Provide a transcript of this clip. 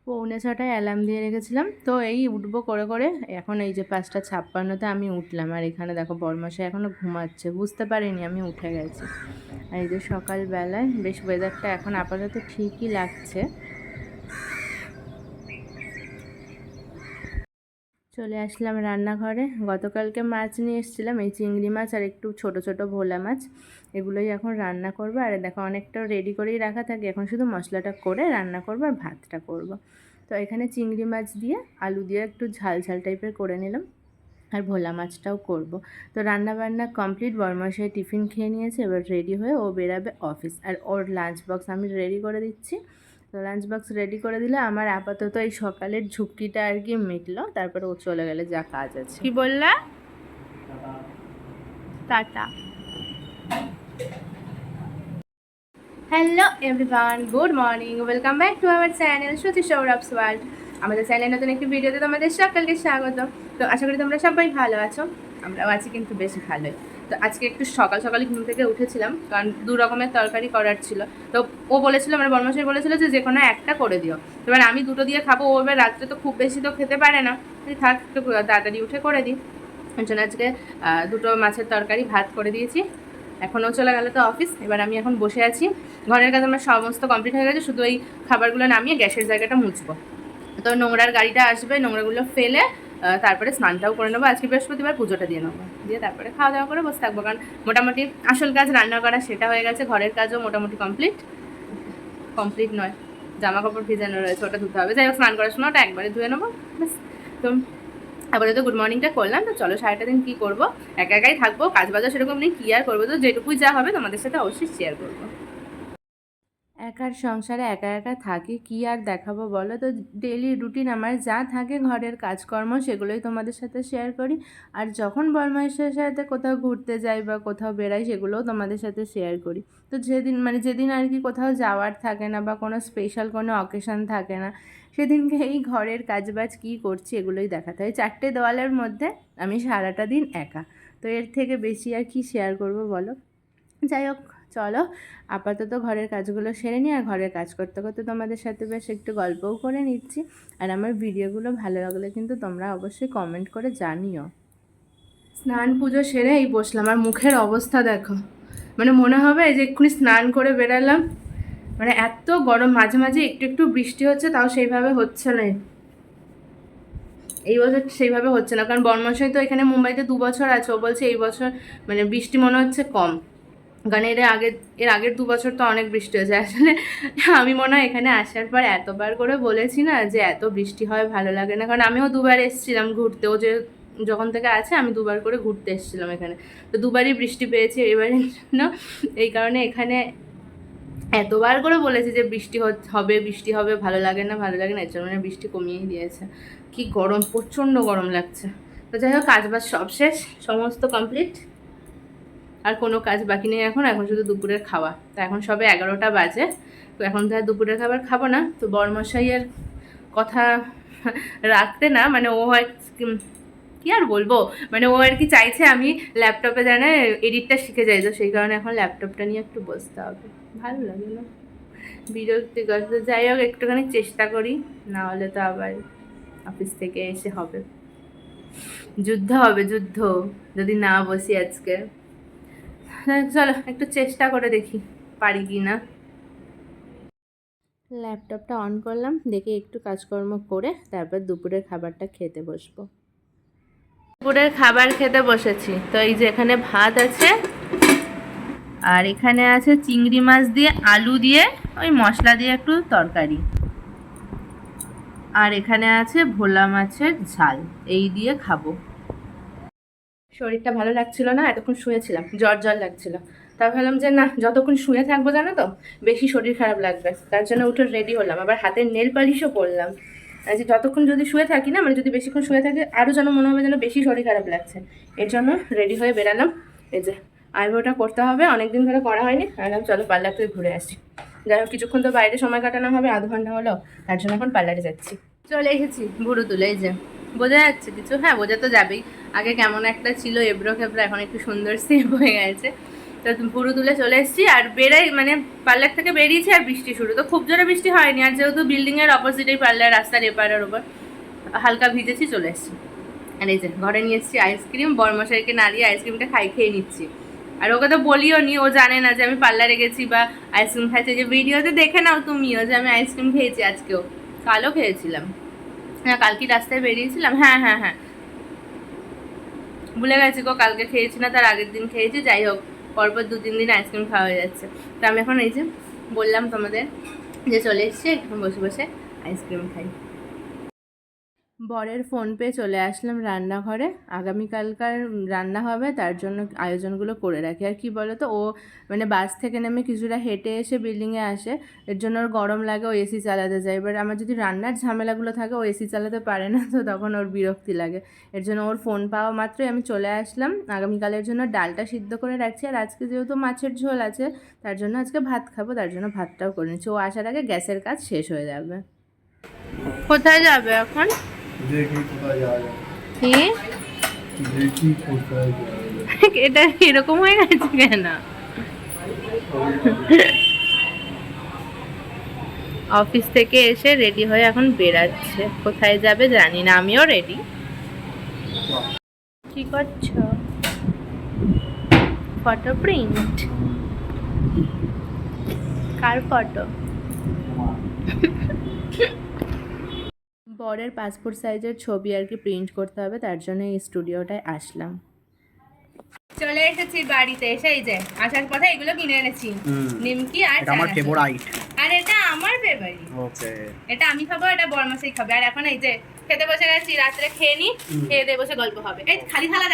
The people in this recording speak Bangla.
পৌনে 6টায় অ্যালার্ম দিয়ে রেখেছিলাম, তো এই উঠবো করে করে এখন এই যে 5টা 56-তে আমি উঠলাম। আর এখানে দেখো বরমশাই এখনও ঘুমাচ্ছে, বুঝতে পারিনি আমি উঠে গেছি। আর এই যে সকালবেলায় বেশ ওয়েদারটা এখন আপাতত ঠিকই লাগছে। চলে আসলাম রান্নাঘরে। গতকালকে মাছ নিয়ে এসেছিলাম, এই চিংড়ি মাছ আর একটু ছোট ছোট ভোলা মাছ, এগুলোই এখন রান্না করবো। আর দেখো অনেকটা রেডি করেই রাখা থাকে, এখন শুধু মশলাটা করে রান্না করবো আর ভাতটা করব। তো এখানে চিংড়ি মাছ দিয়ে আলু দিয়ে একটু ঝাল ঝাল টাইপের করে নিলাম, আর ভোলা মাছটাও করব। তো রান্না বান্না কমপ্লিট, বরমশাই টিফিন খেয়ে নিয়েছে, এবার রেডি হয়ে ও বেরাবে অফিস। আর ওর লাঞ্চ বক্স আমি রেডি করে দিচ্ছি। তো লাঞ্চ বক্স রেডি করে দিলে আমার আপাতত এই সকালের ঝুঁকিটা আর কি মিটলো, তারপরে ও চলে গেলে যা কাজ আছে। কি বললা? Tata. Hello everyone, good morning, welcome back to our channel Shruti Sourav's world. আমাদের চ্যানেলে নতুন একটি ভিডিওতে তোমাদের সকলকে স্বাগত। তো আশা করি তোমরা সবাই ভালো আছো, আমরাও আছি কিন্তু বেশ ভালোই। তো আজকে একটু সকাল সকালে ঘুম থেকে উঠেছিলাম, কারণ 2 রকমের তরকারি করার ছিল। তো ও বলেছিল, আমার বরমশাই বলেছিল যে কোনো একটা করে দিও। এবার আমি দুটো দিয়ে খাবো, ও এবার রাত্রে তো খুব বেশি তো খেতে পারে না, থাক একটু তাড়াতাড়ি উঠে করে দিই। ওই জন্য আজকে দুটো মাছের তরকারি ভাত করে দিয়েছি। এখনও চলে গেল তো অফিস। এবার আমি এখন বসে আছি, ঘরের কাজ আমার সমস্ত কমপ্লিট হয়ে গেছে, শুধু এই খাবারগুলো নামিয়ে গ্যাসের জায়গাটা মুছবো। তো নোংরার গাড়িটা আসবে, নোংরাগুলো ফেলে তারপরে স্নানটাও করে নেবো। আজকে বৃহস্পতিবার পুজোটা দিয়ে নেবো, দিয়ে তারপরে খাওয়া দাওয়া করে বসে থাকবো। কারণ মোটামুটি আসল কাজ রান্না করা সেটা হয়ে গেছে, ঘরের কাজও মোটামুটি কমপ্লিট নয়, জামা কাপড় ভিজানো রয়েছে, ওটা ধুতে হবে। যাই হোক, স্নান করার সময় ওটা একবারে ধুয়ে নেবো ব্যাস। তো আপাতত গুড মর্নিংটা করলাম। তো চলো সারাটা দিন কী করবো, একা একাই থাকবো, কাজ বাজার সেরকম নেই, কী আর করবো। তো যেটুকুই যা হবে তোমাদের সাথে অবশ্যই শেয়ার করবো। একার সংসারে একা একা থাকি, কি আর দেখাবো বলো। তো ডেলি রুটিন আমার যা থাকে ঘরের কাজকর্ম সেগুলোই তোমাদের সাথে শেয়ার করি। আর যখন বরমাইশের সাথে কোথাও ঘুরতে যাই বা কোথাও বেড়াই সেগুলোও তোমাদের সাথে শেয়ার করি। তো যেদিন আর কি কোথাও যাওয়ার থাকে না বা কোনো স্পেশাল কোনো অকেশন থাকে না, সেদিনকে এই ঘরের কাজবাজ কী করছি এগুলোই দেখাতে হয়। 4টে দেওয়ালের মধ্যে আমি সারাটা দিন একা, তো এর থেকে বেশি আর কি শেয়ার করব বলো। যাই হোক, চলো আপাতত ঘরের কাজগুলো সেরে নিই। আর ঘরের কাজ করতে করতে তোমাদের সাথে বেশ একটু গল্পও করে নিচ্ছি। আর আমার ভিডিওগুলো ভালো লাগলে কিন্তু তোমরা অবশ্যই কমেন্ট করে জানিও। স্নান পুজো সেরে এই বসলাম, আর মুখের অবস্থা দেখো, মানে মনে হবে যে এক্ষুনি স্নান করে বেরালাম। মানে এত গরম, মাঝে মাঝে একটু একটু বৃষ্টি হচ্ছে, তাও সেইভাবে হচ্ছে না এই বছর, সেইভাবে হচ্ছে না। কারণ বর্মশাই তো এখানে মুম্বাইতে 2 বছর আছে, ও বলছে এই বছর মানে বৃষ্টি মনে হচ্ছে কম। কারণ এর আগের 2 বছর তো অনেক বৃষ্টি হয়েছে। আসলে আমি মনে হয় এখানে আসার পর এতবার করে বলেছি না যে এত বৃষ্টি হয় ভালো লাগে না। কারণ আমিও 2বার এসেছিলাম ঘুরতে, ও যে যখন থেকে আছে আমি 2বার করে ঘুরতে এসেছিলাম এখানে, তো 2বারই বৃষ্টি পেয়েছি এবারের জন্য। এই কারণে এখানে এতবার করে বলেছি যে বৃষ্টি হবে, ভালো লাগে না এর জন্য বৃষ্টি কমিয়েই দিয়েছে। কি গরম, প্রচণ্ড গরম লাগছে। তো যাই হোক, কাজবাজ সব শেষ, সমস্ত কমপ্লিট, আর কোনো কাজ বাকি নেই এখন শুধু দুপুরের খাওয়া। তো এখন সবে 11টা বাজে, তো এখন তো আর দুপুরের খাবার খাবো না। তো বরমশাইয়ের কথা রাখতে না, মানে ও হয় কি আর বলবো, মানে ও আর কি চাইছে আমি ল্যাপটপে যেন এডিটটা শিখে যাই, তো সেই কারণে এখন ল্যাপটপটা নিয়ে একটু বসতে হবে। ভালো লাগে না, বিরক্তিকর। তো যাই হোক, একটুখানি চেষ্টা করি, না হলে তো আবার অফিস থেকে এসে হবে যুদ্ধ, যদি না বসি আজকে। চলো একটু চেষ্টা করে দেখি পারি কি না। ল্যাপটপটা অন করলাম, দেখি একটু কাজকর্ম করে তারপর দুপুরের খাবারটা খেতে বসবো। দুপুরের খাবার খেতে বসেছি। তো এই যে এখানে ভাত আছে, আর এখানে আছে চিংড়ি মাছ দিয়ে আলু দিয়ে ওই মশলা দিয়ে একটু তরকারি, আর এখানে আছে ভোলা মাছের ঝাল, এই দিয়ে খাবো। শরীরটা ভালো লাগছিল না, এতক্ষণ শুয়েছিলাম, জ্বর লাগছিল। তা ভাবলাম যে না, যতক্ষণ শুয়ে থাকবো জানো তো বেশি শরীর খারাপ লাগবে, তার জন্য উঠে রেডি হলাম। আবার হাতের নেল পালিশও করলাম, যে যতক্ষণ যদি শুয়ে থাকি না, মানে যদি বেশিক্ষণ শুয়ে থাকি আরও যেন মনে হবে যেন বেশি শরীর খারাপ লাগছে। এর জন্য রেডি হয়ে বেরালাম। এই যে আইব্রোটা করতে হবে, অনেকদিন ধরে করা হয়নি, ভাবলাম চলো পার্লার থেকে ঘুরে আসি। যাই হোক, কিছুক্ষণ তো বাইরে সময় কাটানো হবে, আধ ঘন্টা হলো, তার জন্য এখন পার্লারে যাচ্ছি। চলে এসেছি ভুরু তুলে। এই যে বোঝা যাচ্ছে কিছু? হ্যাঁ, বোঝা তো যাবেই। আগে কেমন একটা ছিল এবড়ো খেবড়ো, এখন একটু সুন্দর সেভ হয়ে গেছে। তো পুরো তুলে চলে এসেছি আর বেরাই মানে পার্লার থেকে বেরিয়েছি আর বৃষ্টি শুরু। তো খুব জোরে বৃষ্টি হয়নি, আর যেহেতু বিল্ডিংয়ের অপোজিটেই পার্লার, রাস্তার এপারের ওপর হালকা ভিজেছি, চলে এসেছি। আর এই যে ঘরে নিয়ে এসেছি আইসক্রিম, বড়মশাইকে নাড়িয়ে আইসক্রিমটা খেয়ে নিচ্ছি। আর ওকে তো বলিও নি, ও জানে না যে আমি পার্লারে গেছি বা আইসক্রিম খাইছি। যে ভিডিওতে দেখে নাও তুমিও যে আমি আইসক্রিম খেয়েছি আজকেও, কালও খেয়েছিলাম। হ্যাঁ কালকে রাস্তায় বেরিয়েছিলাম, হ্যাঁ হ্যাঁ হ্যাঁ ভুলে গেছি গো, কালকে খেয়েছি না, তার আগের দিন খেয়েছি। যাই হোক, পরপর 2-3 দিন আইসক্রিম খাওয়া হয়ে যাচ্ছে। তো আমি এখন এই যে বললাম তোমাদের যে চলে এসছি, এখন বসে বসে আইসক্রিম খাই। বরের ফোন পেয়ে চলে আসলাম রান্নাঘরে। আগামীকালকার রান্না হবে, তার জন্য আয়োজনগুলো করে রাখি। আর কি বলো তো, ও মানে বাস থেকে নেমে কিছুটা হেঁটে এসে বিল্ডিংয়ে আসে, এর জন্য ওর গরম লাগে, ও এসি চালাতে যায়। এবার আমার যদি রান্নার ঝামেলাগুলো থাকে, ও এসি চালাতে পারে না, তো তখন ওর বিরক্তি লাগে। এর জন্য ওর ফোন পাওয়া মাত্রই আমি চলে আসলাম। আগামীকালের জন্য ডালটা সিদ্ধ করে রাখছি, আর আজকে যেহেতু মাছের ঝোল আছে, তার জন্য আজকে ভাত খাবো, তার জন্য ভাতটাও করে নিচ্ছি। ও আসার আগে গ্যাসের কাজ শেষ হয়ে যাবে। কোথায় যাবে এখন? দেখি কোথায় যাওয়া যায়, কি দেখি কোথায় যাওয়া যায়। এটা এরকম হয়ে গেছে কেন? অফিস থেকে এসে রেডি হয়ে এখন বেরাচ্ছে, কোথায় যাবে জানি না, আমিও রেডি। কি করছো? Photo print? কার ফটো? বরের পাসপোর্ট সাইজের ছবি আর কি প্রিন্ট করতে হবে, তার জন্য এই স্টুডিওটায় আসলাম। চলে এসেছি বাড়িতে, এসে এই যে আসার পথে এগুলো কিনে এনেছি, নিমকি আর এটা আমার ফেভারিট। আর এটা আমার ফেভারিট। ওকে, এটা আমি খাবো, এটা বরমাসই খাবে। আর এখন এই যে খেতে বসে গেছি, রাত্রে খেয়ে নি, খেয়ে দিয়ে বসে গল্প হবে। এই খালি থালা